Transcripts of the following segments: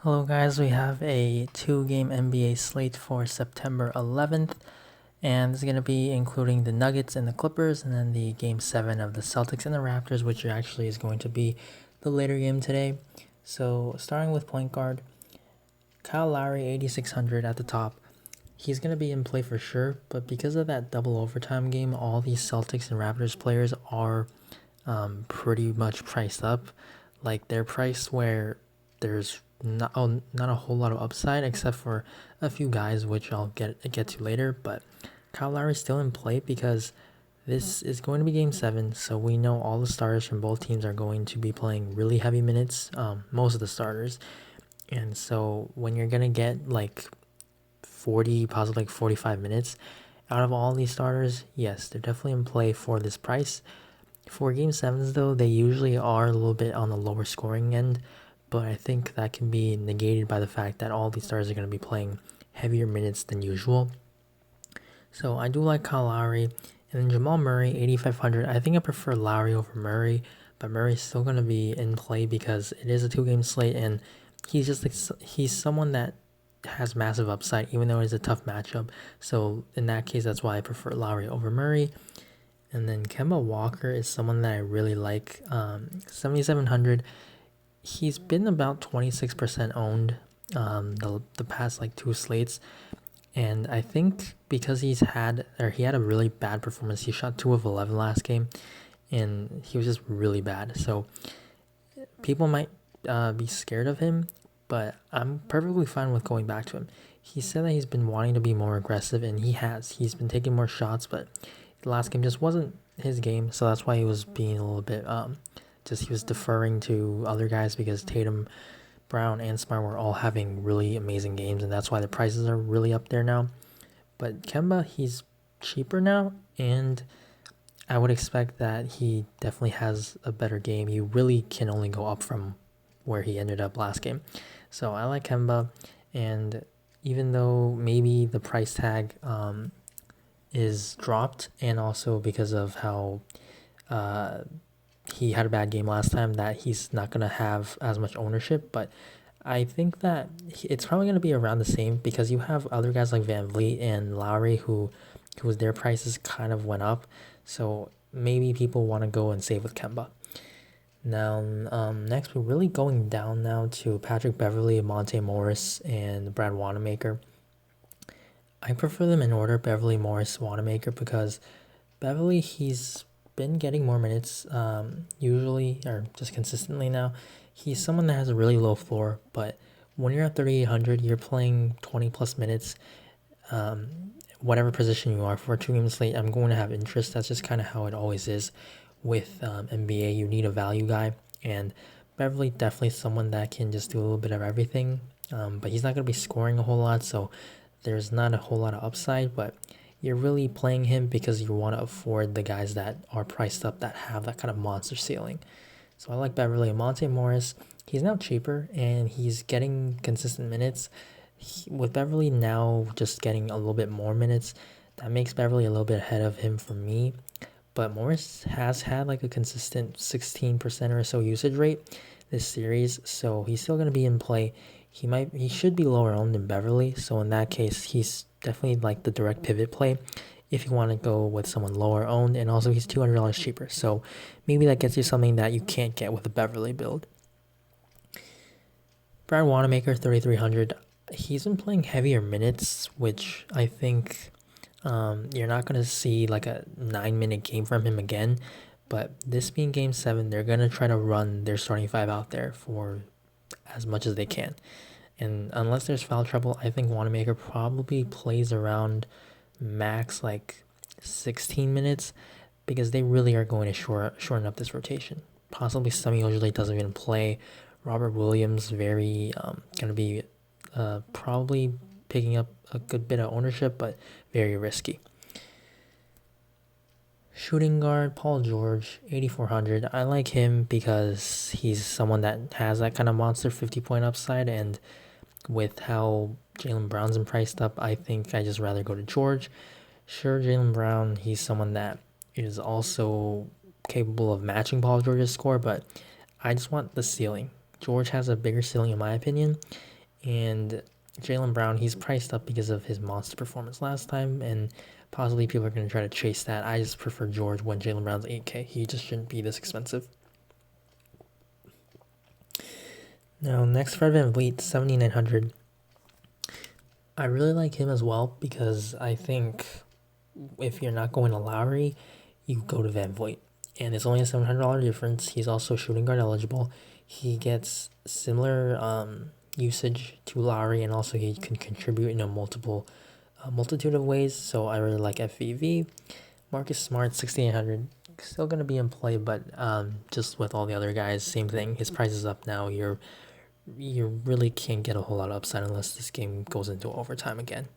Hello guys, we have a 2-game NBA slate for September 11th, and this is going to be including the Nuggets and the Clippers, and then the Game 7 of the Celtics and the Raptors, which actually is going to be the later game today. So starting with point guard, Kyle Lowry 8,600 at the top. He's going to be in play for sure, but because of that double overtime game, all these Celtics and Raptors players are pretty much priced up. Like they're priced where there's not a whole lot of upside except for a few guys, which I'll get to later. But Kyle Lowry is still in play because this is going to be Game 7, so we know all the starters from both teams are going to be playing really heavy minutes, most of the starters. And so when you're going to get like 40, possibly like 45 minutes out of all these starters, yes, they're definitely in play for this price. For Game 7s, though, they usually are a little bit on the lower scoring end, but I think that can be negated by the fact that all these stars are going to be playing heavier minutes than usual. So I do like Kyle Lowry. And then Jamal Murray, 8,500. I think I prefer Lowry over Murray, but Murray's still going to be in play because it is a 2-game slate, and he's someone that has massive upside, even though it's a tough matchup. So in that case, that's why I prefer Lowry over Murray. And then Kemma Walker is someone that I really like. 7,700. He's been about 26% owned the past like 2 slates. And I think because he had a really bad performance. He shot 2 of 11 last game, and he was just really bad. So people might be scared of him, but I'm perfectly fine with going back to him. He said that he's been wanting to be more aggressive, and he has. He's been taking more shots, but the last game just wasn't his game, so that's why he was being a little bit he was deferring to other guys because Tatum, Brown, and Smart were all having really amazing games, and that's why the prices are really up there now. But Kemba, he's cheaper now, and I would expect that he definitely has a better game. He really can only go up from where he ended up last game. So I like Kemba, and even though maybe the price tag is dropped, and also because of how he had a bad game last time, that he's not going to have as much ownership, but I think that it's probably going to be around the same because you have other guys like Van Vliet and Lowry whose their prices kind of went up, so maybe people want to go and save with Kemba. Now, next we're really going down now to Patrick Beverley, Monte Morris, and Brad Wanamaker. I prefer them in order: Beverley, Morris, Wanamaker, because Beverley, he's been getting more minutes usually, or just consistently now. He's someone that has a really low floor, but when you're at 3,800, you're playing 20 plus minutes. Whatever position you are for a 2-game slate, I'm going to have interest. That's just kind of how it always is with NBA. You need a value guy, and Beverley definitely someone that can just do a little bit of everything, but he's not going to be scoring a whole lot, so there's not a whole lot of upside, but you're really playing him because you want to afford the guys that are priced up that have that kind of monster ceiling. So I like Beverley. Monte Morris, he's now cheaper and he's getting consistent minutes. With Beverley now just getting a little bit more minutes, that makes Beverley a little bit ahead of him for me. But Morris has had like a consistent 16% or so usage rate this series, so he's still going to be in play. He should be lower owned than Beverley, so in that case, he's definitely like the direct pivot play if you want to go with someone lower owned, and also he's $200 cheaper, so maybe that gets you something that you can't get with a Beverley build. Brad Wanamaker, 3,300. He's been playing heavier minutes, which I think you're not going to see like a 9-minute game from him again, but this being Game 7, they're going to try to run their starting 5 out there for as much as they can. And unless there's foul trouble, I think Wanamaker probably plays around max like 16 minutes because they really are going to shorten up this rotation. Possibly Semi usually doesn't even play. Robert Williams very going to be probably picking up a good bit of ownership, but very risky. Shooting guard, Paul George, 8,400. I like him because he's someone that has that kind of monster 50-point upside, and with how Jaylen Brown's been priced up, I think I just rather go to George. Sure, Jaylen Brown, he's someone that is also capable of matching Paul George's score, but I just want the ceiling. George has a bigger ceiling in my opinion, and Jaylen Brown, he's priced up because of his monster performance last time, and possibly people are going to try to chase that. I just prefer George when Jaylen Brown's 8K. He just shouldn't be this expensive. Now, next, Fred VanVleet, 7,900. I really like him as well because I think if you're not going to Lowry, you go to VanVleet. And it's only a $700 difference. He's also shooting guard eligible. He gets similar usage to Lowry, and also he can contribute in a multitude of ways. So I really like FVV. Marcus Smart, 6,800. Still going to be in play, but just with all the other guys, same thing. His price is up now. You really can't get a whole lot of upside unless this game goes into overtime again.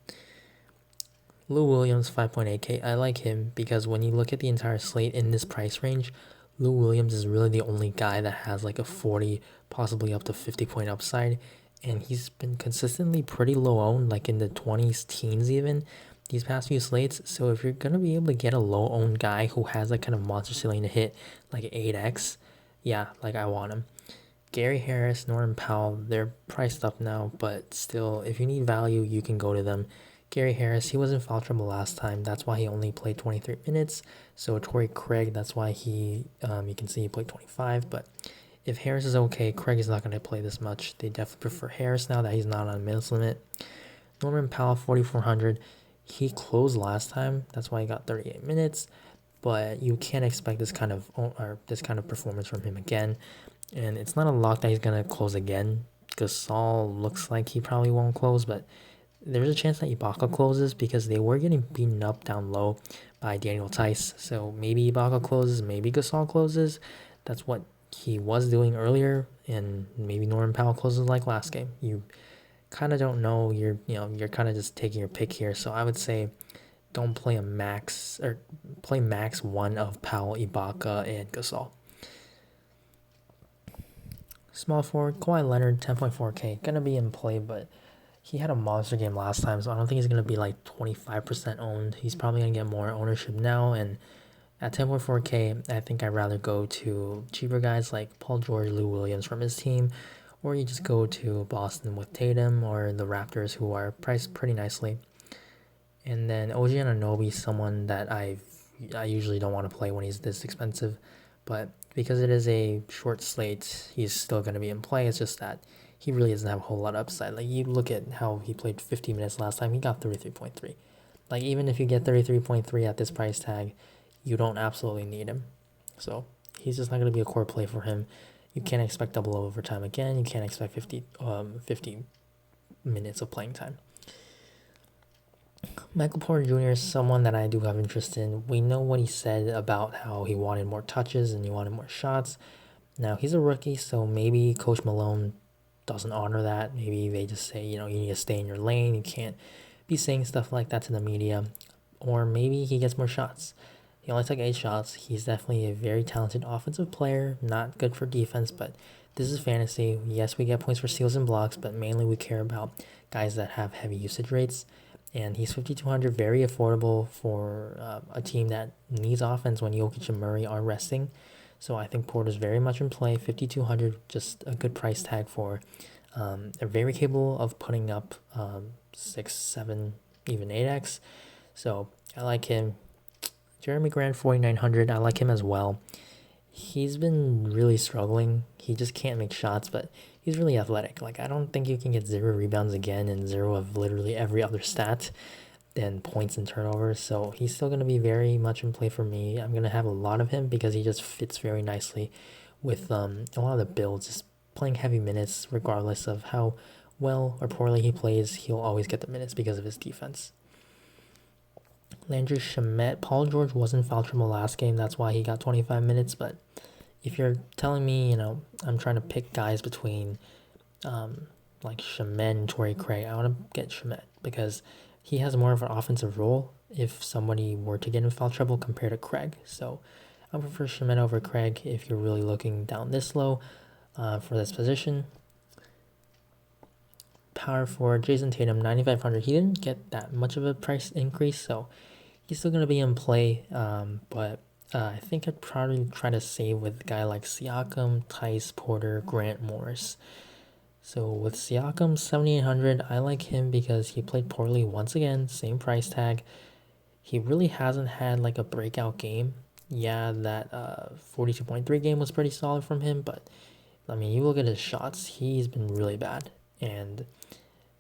Lou Williams, 5.8K. I like him because when you look at the entire slate in this price range, Lou Williams is really the only guy that has like a 40, possibly up to 50 point upside. And he's been consistently pretty low owned, like in the 20s, teens even, these past few slates. So if you're going to be able to get a low owned guy who has that kind of monster ceiling to hit like 8x, yeah, like I want him. Gary Harris, Norman Powell, they're priced up now, but still, if you need value, you can go to them. Gary Harris, he was in foul trouble last time. That's why he only played 23 minutes. So Torrey Craig, that's why you can see he played 25. But if Harris is okay, Craig is not going to play this much. They definitely prefer Harris now that he's not on a minutes limit. Norman Powell, 4,400. He closed last time. That's why he got 38 minutes. But you can't expect this kind of performance from him again. And it's not a lock that he's going to close again. Gasol looks like he probably won't close, but there's a chance that Ibaka closes because they were getting beaten up down low by Daniel Tice. So maybe Ibaka closes, maybe Gasol closes. That's what he was doing earlier, and maybe Norman Powell closes like last game. You kind of don't know. You're kind of just taking your pick here. So I would say don't play play max one of Powell, Ibaka, and Gasol. Small forward, Kawhi Leonard, 10.4K. Gonna be in play, but he had a monster game last time, so I don't think he's gonna be like 25% owned. He's probably gonna get more ownership now, and at 10.4K, I think I'd rather go to cheaper guys like Paul George, Lou Williams from his team, or you just go to Boston with Tatum or the Raptors, who are priced pretty nicely. And then OG Anunoby, someone that I usually don't want to play when he's this expensive, but because it is a short slate, he's still going to be in play. It's just that he really doesn't have a whole lot of upside. Like, you look at how he played 50 minutes last time, he got 33.3. Like, even if you get 33.3 at this price tag, you don't absolutely need him. So he's just not going to be a core play for him. You can't expect double overtime again. You can't expect 50 minutes of playing time. Michael Porter Jr. is someone that I do have interest in. We know what he said about how he wanted more touches and he wanted more shots. Now, he's a rookie, so maybe Coach Malone doesn't honor that. Maybe they just say, you need to stay in your lane. You can't be saying stuff like that to the media. Or maybe he gets more shots. He only took 8 shots. He's definitely a very talented offensive player. Not good for defense, but this is fantasy. Yes, we get points for steals and blocks, but mainly we care about guys that have heavy usage rates. And he's 5,200, very affordable for a team that needs offense when Jokic and Murray are resting. So I think Porter's very much in play. 5,200, just a good price tag for. They're very capable of putting up 6, 7, even 8x. So I like him. Jeremy Grant, 4,900. I like him as well. He's been really struggling. He just can't make shots, but he's really athletic. Like, I don't think you can get 0 rebounds again and 0 of literally every other stat than points and turnovers. So he's still going to be very much in play for me. I'm going to have a lot of him because he just fits very nicely with a lot of the builds. Just playing heavy minutes, regardless of how well or poorly he plays, he'll always get the minutes because of his defense. Landry Shamet. Paul George was in foul trouble last game. That's why he got 25 minutes. But if you're telling me, I'm trying to pick guys between like Shamet and Torrey Craig, I want to get Shamet because he has more of an offensive role if somebody were to get in foul trouble compared to Craig. So I prefer Shamet over Craig if you're really looking down this low for this position. Power forward, Jason Tatum, 9,500. He didn't get that much of a price increase, so he's still going to be in play, but I think I'd probably try to save with a guy like Siakam, Tice, Porter, Grant Morris. So with Siakam 7,800, I like him because he played poorly once again, same price tag. He really hasn't had like a breakout game. Yeah, that 42.3 game was pretty solid from him, but I mean, you look at his shots, he's been really bad. And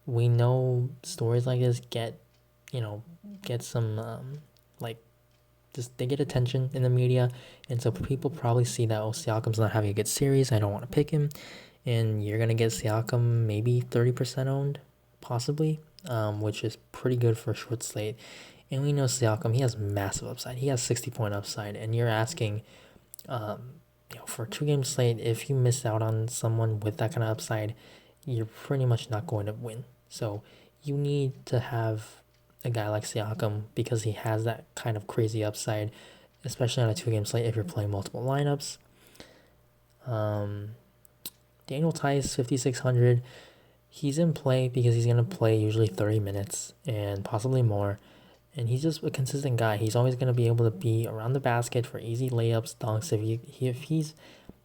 we know stories like this get some like just they get attention in the media, and so people probably see that, oh, Siakam's not having a good series, I don't want to pick him, and you're gonna get Siakam maybe 30% owned, possibly, which is pretty good for a short slate. And we know Siakam, he has massive upside. He has 60-point upside, and you're asking, for a 2 game slate, if you miss out on someone with that kind of upside, you're pretty much not going to win. So you need to have a guy like Siakam because he has that kind of crazy upside, especially on a 2 game slate if you're playing multiple lineups. Daniel Tice, 5,600. He's in play because he's going to play usually 30 minutes and possibly more. And he's just a consistent guy. He's always going to be able to be around the basket for easy layups, dunks.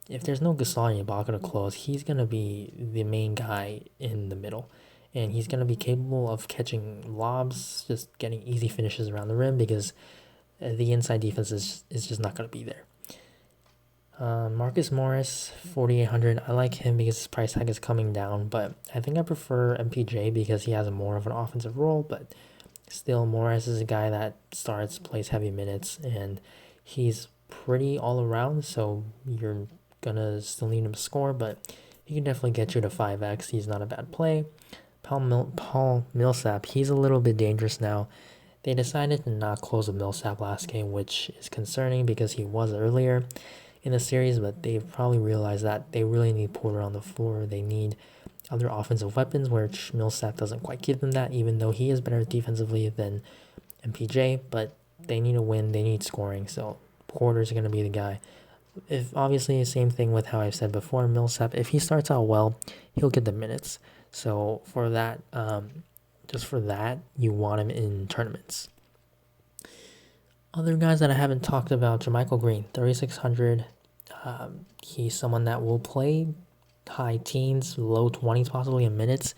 If there's no Gasol and Ibaka to close, he's going to be the main guy in the middle. And he's going to be capable of catching lobs, just getting easy finishes around the rim because the inside defense is just not going to be there. Marcus Morris, 4,800. I like him because his price tag is coming down, but I think I prefer MPJ because he has more of an offensive role. But still, Morris is a guy that starts, plays heavy minutes, and he's pretty all around, so you're gonna still need him to score, but he can definitely get you to 5x. He's not a bad play. Paul Millsap, he's a little bit dangerous now. They decided to not close with Millsap last game, which is concerning because he was earlier in the series, but they've probably realized that they really need Porter on the floor. They need other offensive weapons, which Millsap doesn't quite give them that, even though he is better defensively than MPJ, but they need a win, they need scoring, so Porter's going to be the guy. If obviously, same thing with how I've said before, Millsap, if he starts out well, he'll get the minutes. So for that, just for that, you want him in tournaments. Other guys that I haven't talked about, JaMychal Green, 3,600. He's someone that will play high teens, low 20s possibly in minutes.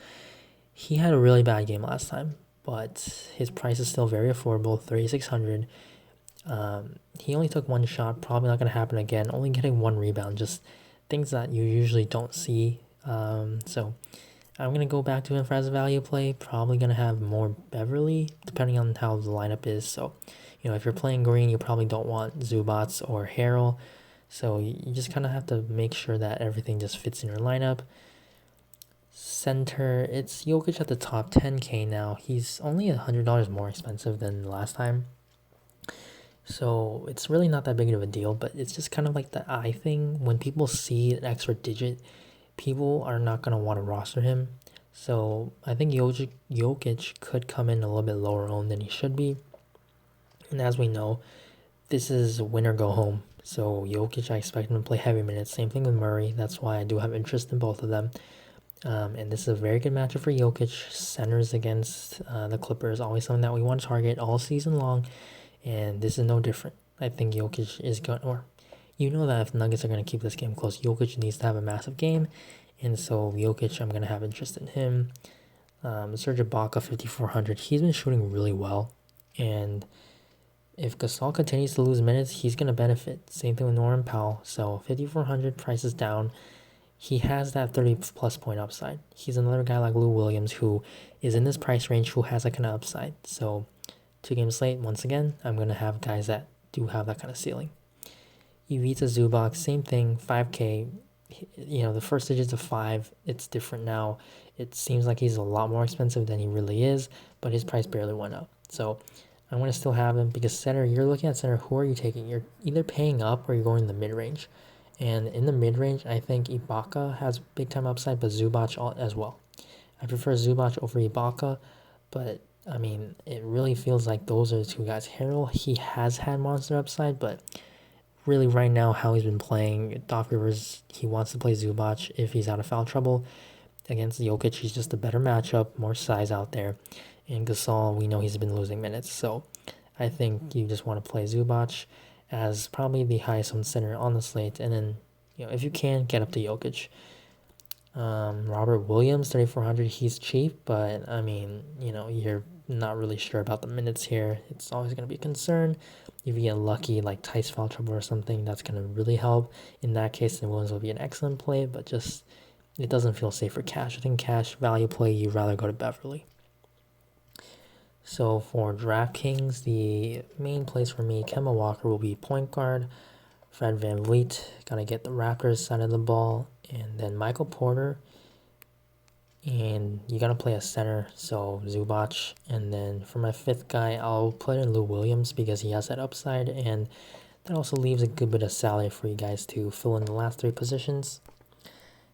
He had a really bad game last time, but his price is still very affordable, 3,600. He only took one shot, probably not going to happen again, only getting one rebound, just things that you usually don't see. So I'm going to go back to him as a value play, probably going to have more Beverly, depending on how the lineup is. So, if you're playing Green, you probably don't want Zubats or Harrell. So you just kind of have to make sure that everything just fits in your lineup. Center, it's Jokic at the top, 10K now. He's only $100 more expensive than last time. So it's really not that big of a deal, but it's just kind of like the eye thing. When people see an extra digit, people are not going to want to roster him. So I think Jokic could come in a little bit lower owned than he should be. And as we know, this is win or go home. So Jokic, I expect him to play heavy minutes. Same thing with Murray. That's why I do have interest in both of them. And this is a very good matchup for Jokic. Centers against the Clippers, always something that we want to target all season long. And this is no different. I think Jokic is going, or that if Nuggets are going to keep this game close, Jokic needs to have a massive game. And so Jokic, I'm going to have interest in him. Serge Ibaka, 5,400. He's been shooting really well. And if Gasol continues to lose minutes, he's going to benefit. Same thing with Norman Powell. So 5,400, price is down. He has that 30-plus point upside. He's another guy like Lou Williams who is in this price range who has that kind of upside. So 2 game slate, once again, I'm going to have guys that do have that kind of ceiling. Ivica Zubac, same thing, 5K. The first digits of 5, it's different now. It seems like he's a lot more expensive than he really is, but his price barely went up. So I'm going to still have him because center, you're looking at center, who are you taking? You're either paying up or you're going in the mid-range. And in the mid-range, I think Ibaka has big-time upside, but Zubac as well. I prefer Zubac over Ibaka, but I mean, it really feels like those are the 2 guys. Harrell, he has had monster upside, but really right now how he's been playing, Doc Rivers, he wants to play Zubac if he's out of foul trouble. Against Jokic, he's just a better matchup, more size out there. And Gasol, we know he's been losing minutes, so I think you just want to play Zubac. as probably the highest on center on the slate. And then, if you can, get up to Jokic. Robert Williams, 3,400. He's cheap, but I mean, you're not really sure about the minutes here. It's always going to be a concern. If you get lucky, like Tice foul trouble or something, that's going to really help. In that case, then Williams will be an excellent play, but just it doesn't feel safe for cash. I think cash value play, you'd rather go to Beverly. So for Draftkings, the main place for me, Kemma Walker will be point guard. Fred VanVleet, gonna get the Raptors side of the ball. And then Michael Porter. And you gotta play a center, so Zubac. And then for my fifth guy, I'll put in Lou Williams because he has that upside. And that also leaves a good bit of salary for you guys to fill in the last three positions.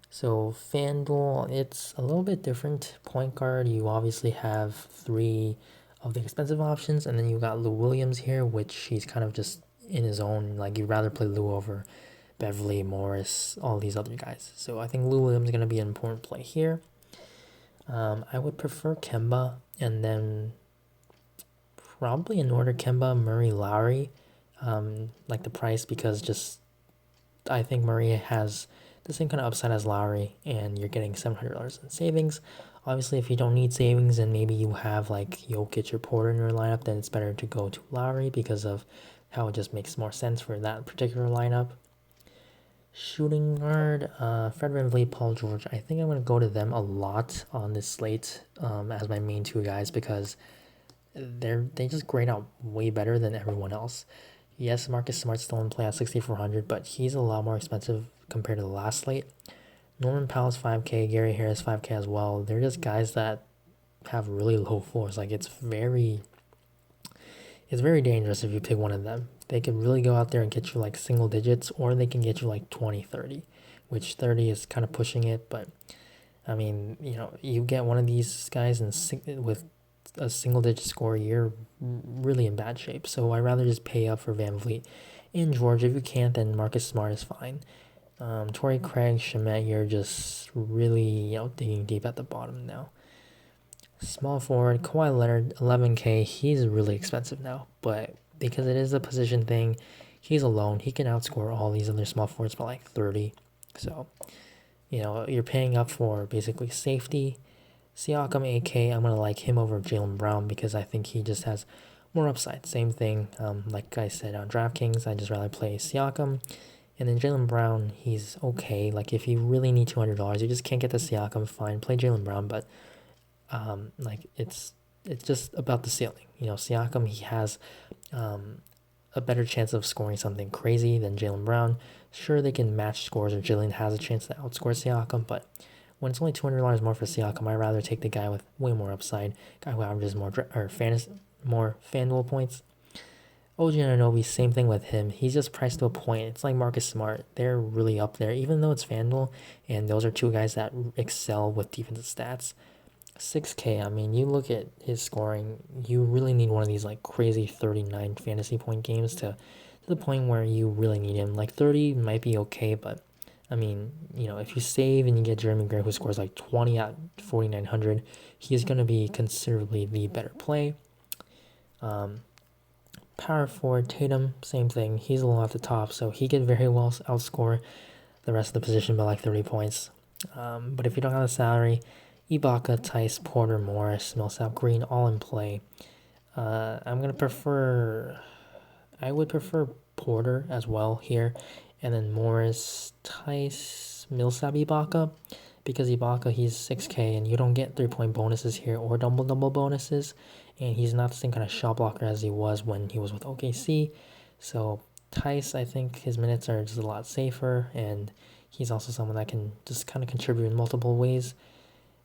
So FanDuel, it's a little bit different. Point guard, you obviously have three of the expensive options, and then you got Lou Williams here, which he's kind of just in his own. Like, you'd rather play Lou over Beverly, Morris, all these other guys. So I think Lou Williams is going to be an important play here. I would prefer Kemba, and then probably in order Kemba, Murray, Lowry, like the price, because just I think Murray has the same kind of upside as Lowry, and you're getting $700 in savings. Obviously, if you don't need savings and maybe you have like Jokic or Porter in your lineup, then it's better to go to Lowry because of how it just makes more sense for that particular lineup. Shooting guard, Fred VanVleet, Paul George. I think I'm going to go to them a lot on this slate as my main two guys because they just grade out way better than everyone else. Yes, Marcus Smart's still in play at 6,400, but he's a lot more expensive compared to the last slate. Norman Powell's 5K, Gary Harris 5K as well. They're just guys that have really low floors. Like it's very dangerous if you pick one of them. They could really go out there and get you like single digits, or they can get you like 20, 30, which 30 is kind of pushing it. But I mean, you get one of these guys with a single digit score, you're really in bad shape. So I'd rather just pay up for VanVleet. In George, if you can't, then Marcus Smart is fine. Torrey Craig, Shamet, you're just really digging deep at the bottom now. Small forward, Kawhi Leonard, 11K. He's really expensive now, but because it is a position thing, he's alone. He can outscore all these other small forwards by like 30. So, you're paying up for basically safety. Siakam, 8K. I'm going to like him over Jaylen Brown because I think he just has more upside. Same thing, like I said on DraftKings, I just rather play Siakam. And then Jaylen Brown, he's okay. Like if you really need $200, you just can't get the Siakam, fine. Play Jaylen Brown, but like it's just about the ceiling. Siakam, he has a better chance of scoring something crazy than Jaylen Brown. Sure, they can match scores, or Jaylen has a chance to outscore Siakam, but when it's only $200 more for Siakam, I'd rather take the guy with way more upside, guy who averages more FanDuel points. OG Anunoby, same thing with him. He's just priced to a point. It's like Marcus Smart. They're really up there, even though it's FanDuel, and those are two guys that excel with defensive stats. 6K, I mean, you look at his scoring, you really need one of these like crazy 39 fantasy point games to the point where you really need him. Like 30 might be okay, but I mean, if you save and you get Jeremy Grant who scores like 20 at 4,900, he's going to be considerably the better play. Power forward, Tatum, same thing. He's a little at the top, so he could very well outscore the rest of the position by like 30 points. But if you don't have the salary, Ibaka, Tice, Porter, Morris, Millsap, Green, all in play. I would prefer Porter as well here, and then Morris, Tice, Millsap, Ibaka, because Ibaka, he's 6K, and you don't get 3-point bonuses here or double bonuses, and he's not the same kind of shot blocker as he was when he was with OKC. So Tice, I think his minutes are just a lot safer, and he's also someone that can just kind of contribute in multiple ways.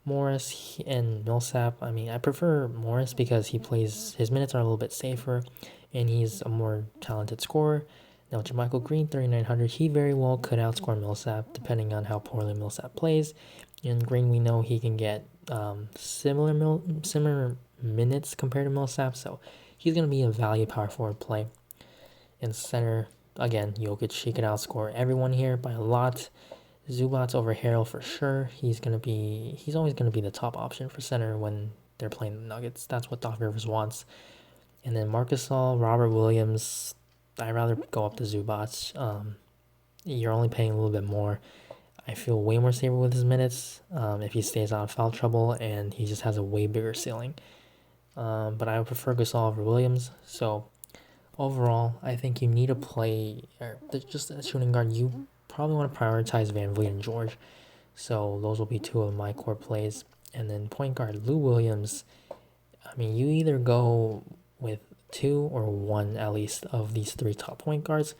Morris and Millsap, I mean, I prefer Morris because his minutes are a little bit safer, and he's a more talented scorer. Now, JaMychal Green, 3,900, he very well could outscore Millsap depending on how poorly Millsap plays. And Green, we know he can get similar minutes compared to Millsap, so he's going to be a value power forward play. In center, again, Jokic, he could outscore everyone here by a lot. Zubac's over Harrell for sure. He's always going to be the top option for center when they're playing the Nuggets. That's what Doc Rivers wants. And then Marc Gasol, Robert Williams, I'd rather go up to Zubats. You're only paying a little bit more. I feel way more safer with his minutes if he stays out of foul trouble, and he just has a way bigger ceiling. But I would prefer Gasol over Williams. So overall, I think you need to play just a shooting guard. You probably want to prioritize VanVleet and George. So those will be two of my core plays. And then point guard Lou Williams. I mean, you either go with 2 or 1 at least of these 3 top point guards,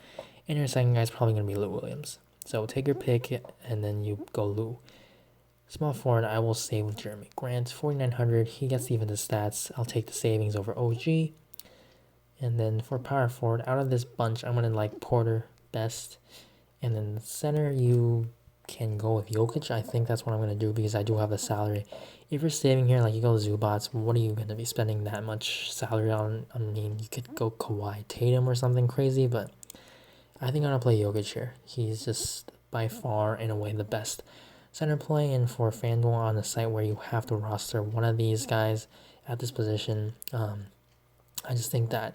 and your second guy is probably going to be Lou Williams. So take your pick, and then you go Lou. Small forward, I will stay with Jeremy Grant, 4,900. He gets even the stats. I'll take the savings over OG. And then for power forward, out of this bunch, I'm going to like Porter best. And then the center, you can go with Jokic. I think that's what I'm going to do because I do have the salary. If you're saving here, like you go Zubats, what are you going to be spending that much salary on? I mean, you could go Kawhi Tatum or something crazy, but I think I'm going to play Jokic here. He's just by far, in a way, the best center play. And for FanDuel on the site where you have to roster one of these guys at this position, I just think that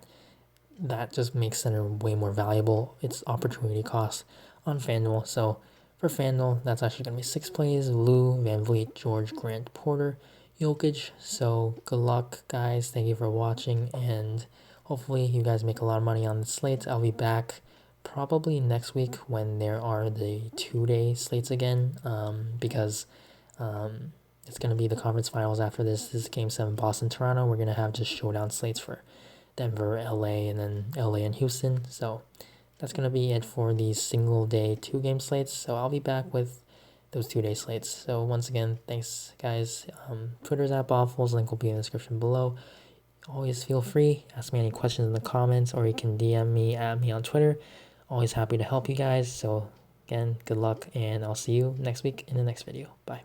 just makes center way more valuable. It's opportunity cost on FanDuel. So for FanDuel, that's actually going to be 6 plays: Lou, VanVleet, George, Grant, Porter, Jokic. So good luck, guys. Thank you for watching, and hopefully you guys make a lot of money on the slates. I'll be back probably next week when there are the 2-day slates again, because it's going to be the conference finals after this. This is Game 7 Boston-Toronto. We're going to have just showdown slates for Denver, LA, and then LA and Houston. So that's going to be it for these single day 2-game slates. So I'll be back with those 2-day slates. So once again, thanks guys. Twitter's at Boffles, link will be in the description below. Always feel free, ask me any questions in the comments, or you can DM me at me on Twitter. Always happy to help you guys. So again, good luck, and I'll see you next week in the next video. Bye.